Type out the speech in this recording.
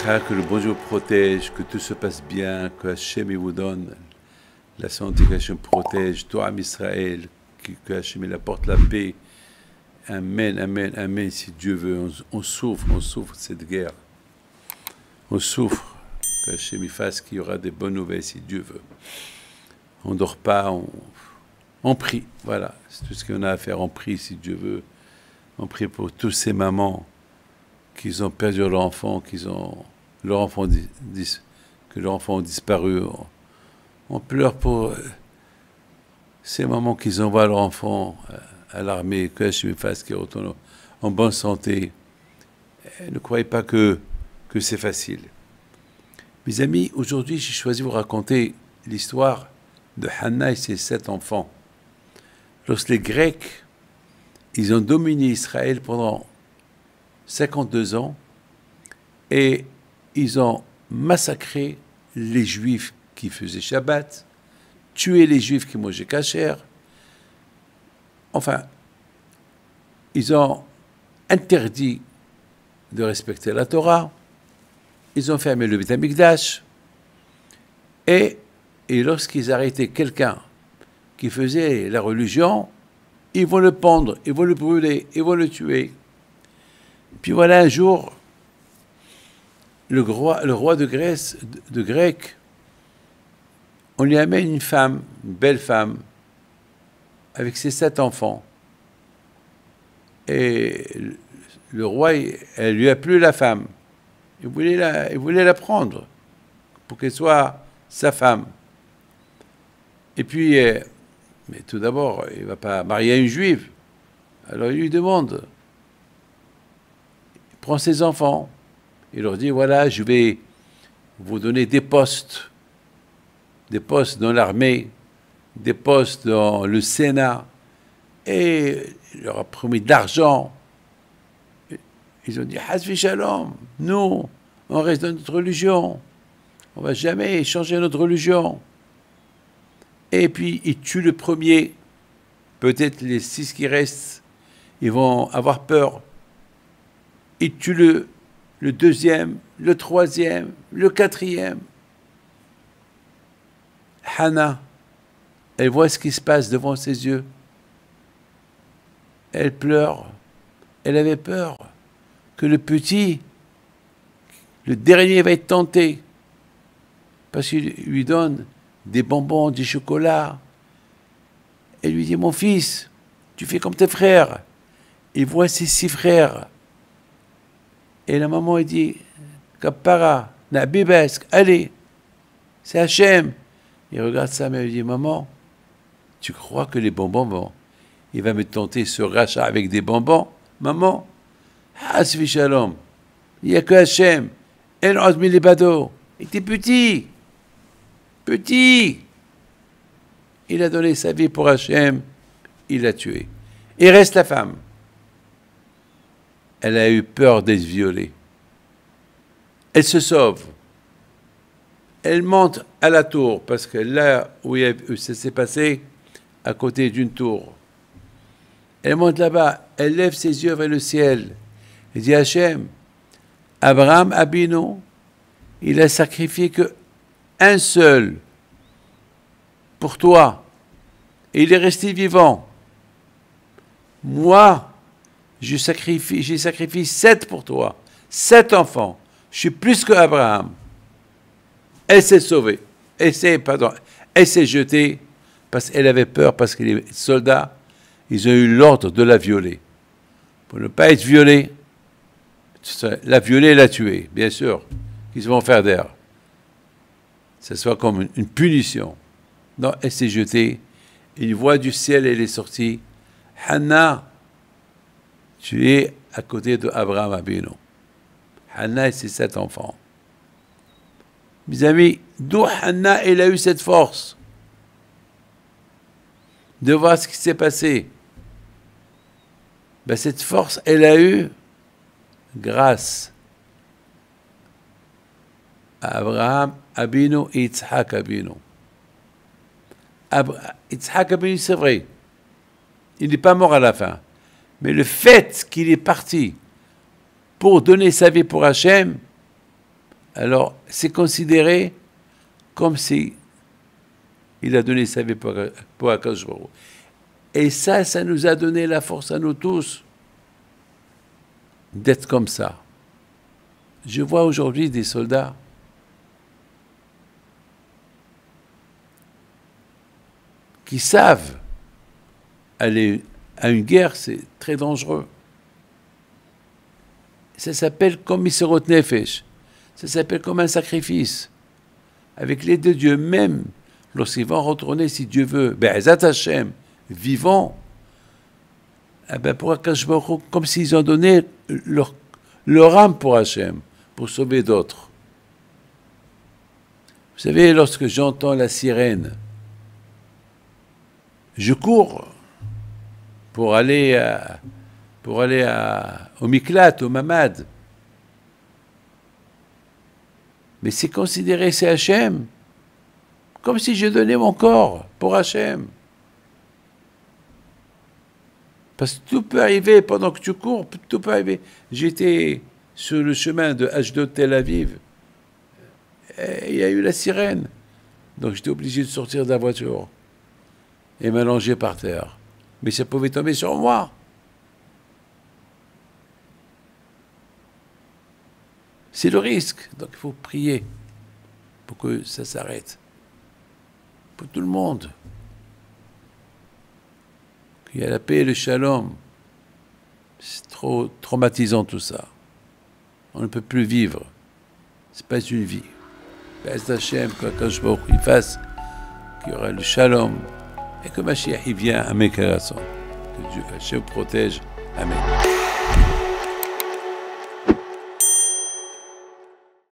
Que le bon Dieu vous protège, que tout se passe bien, que Hachem vous donne la santé, que Hachem protège tout Am Israël, que Hachem il apporte la paix. Amen, amen, amen, si Dieu veut. On souffre de cette guerre. On souffre. Que Hachem il fasse qu'il y aura des bonnes nouvelles, si Dieu veut. On ne dort pas, on prie. Voilà, c'est tout ce qu'on a à faire. On prie, si Dieu veut. On prie pour tous ces mamans qui ont perdu leur enfant, que leur enfant a disparu. On pleure pour ces mamans qui envoient leur enfant à l'armée, que Hachem fasse qu'ils retournent en bonne santé. Et ne croyez pas que c'est facile. Mes amis, aujourd'hui, j'ai choisi de vous raconter l'histoire de Hannah et ses 7 enfants. Lorsque les Grecs, ils ont dominé Israël pendant 52 ans et ils ont massacré les Juifs qui faisaient Shabbat, tué les Juifs qui mangeaient kasher. Enfin, ils ont interdit de respecter la Torah. Ils ont fermé le Beth Amikdash. Et lorsqu'ils arrêtaient quelqu'un qui faisait la religion, ils vont le pendre, ils vont le brûler, ils vont le tuer. Puis voilà, un jour, le roi de Grèce, de Grec, on lui amène une femme, une belle femme, avec ses 7 enfants. Et le roi, elle lui a plu la femme. Il voulait la prendre pour qu'elle soit sa femme. Et puis, mais tout d'abord, il ne va pas marier une juive. Alors il lui demande, il prend ses enfants, il leur dit, voilà, je vais vous donner des postes dans l'armée, des postes dans le Sénat, et il leur a promis de l'argent. Ils ont dit, Hasvi Shalom, nous, on reste dans notre religion, on ne va jamais changer notre religion. Et puis, ils tuent le premier, peut-être les 6 qui restent, ils vont avoir peur. Ils tuent le deuxième, le troisième, le quatrième. Hannah, elle voit ce qui se passe devant ses yeux. Elle pleure. Elle avait peur que le petit, le dernier, va être tenté. Parce qu'il lui donne des bonbons, du chocolat. Elle lui dit, mon fils, tu fais comme tes frères. Il voit ses 6 frères. Et la maman, elle dit, Kapara, Nabibesk, allez, c'est Hachem. Il regarde sa mère et lui dit, maman, tu crois que les bonbons, il va me tenter ce rachat avec des bonbons? Maman, Hasvi Shalom, il n'y a que Hachem. El Ozmi Lebado. Il était petit. Il a donné sa vie pour Hachem, il l'a tué. Il reste la femme. Elle a eu peur d'être violée. Elle se sauve. Elle monte à la tour, parce que là où ça s'est passé, à côté d'une tour. Elle monte là-bas, elle lève ses yeux vers le ciel. Elle dit, Hachem, Abraham Abinu, il a sacrifié qu'un seul pour toi. Et il est resté vivant. Moi, j'ai sacrifié 7 pour toi. 7 enfants. Je suis plus que Abraham. Elle s'est sauvée. Elle s'est jetée parce qu'elle avait peur, parce que les soldats, ils ont eu l'ordre de la violer. Pour ne pas être violée, la violer et la tuer, bien sûr. Qu'ils vont faire d'air. Ce soit comme une punition. Non, elle s'est jetée. Une voix du ciel, elle est sortie. Hannah, tu es à côté d'Abraham Abinu. Hannah et ses 7 enfants. Mes amis, d'où Hannah, elle a eu cette force de voir ce qui s'est passé. Ben, cette force, elle a eu grâce à Abraham Abinu et Yitzhak Abinu. Yitzhak Abinu, c'est vrai, il n'est pas mort à la fin. Mais le fait qu'il est parti pour donner sa vie pour Hachem, Alors, c'est considéré comme si il a donné sa vie pour Akadosh Baruch Hu. Et ça nous a donné la force à nous tous d'être comme ça. Je vois aujourd'hui des soldats qui savent aller à une guerre, c'est très dangereux. Ça s'appelle comme Misérot Nefesh. Ça s'appelle comme un sacrifice. Avec l'aide de Dieu, même lorsqu'ils vont retourner, si Dieu veut, Be'ezat Hashem, vivants, eh ben pour Akadosh Baruch Hu, comme s'ils ont donné leur âme pour Hashem, pour sauver d'autres. Vous savez, lorsque j'entends la sirène, je cours pour aller au Miklat, au Mamad. Mais c'est considéré, c'est Hachem, comme si je donnais mon corps pour Hachem. Parce que tout peut arriver pendant que tu cours, tout peut arriver. J'étais sur le chemin de Ashdod Tel Aviv, et il y a eu la sirène. Donc j'étais obligé de sortir de la voiture et m'allonger par terre. Mais ça pouvait tomber sur moi. C'est le risque. Donc il faut prier pour que ça s'arrête. Pour tout le monde. Qu'il y ait la paix et le shalom. C'est trop traumatisant tout ça. On ne peut plus vivre. Ce n'est pas une vie. B'ez Hashem, qu'Akadosh Baruch Hu fasse, qu'il y aura le shalom et que Mashiach vient à Mekarason. Que Dieu Hashem protège. Amen.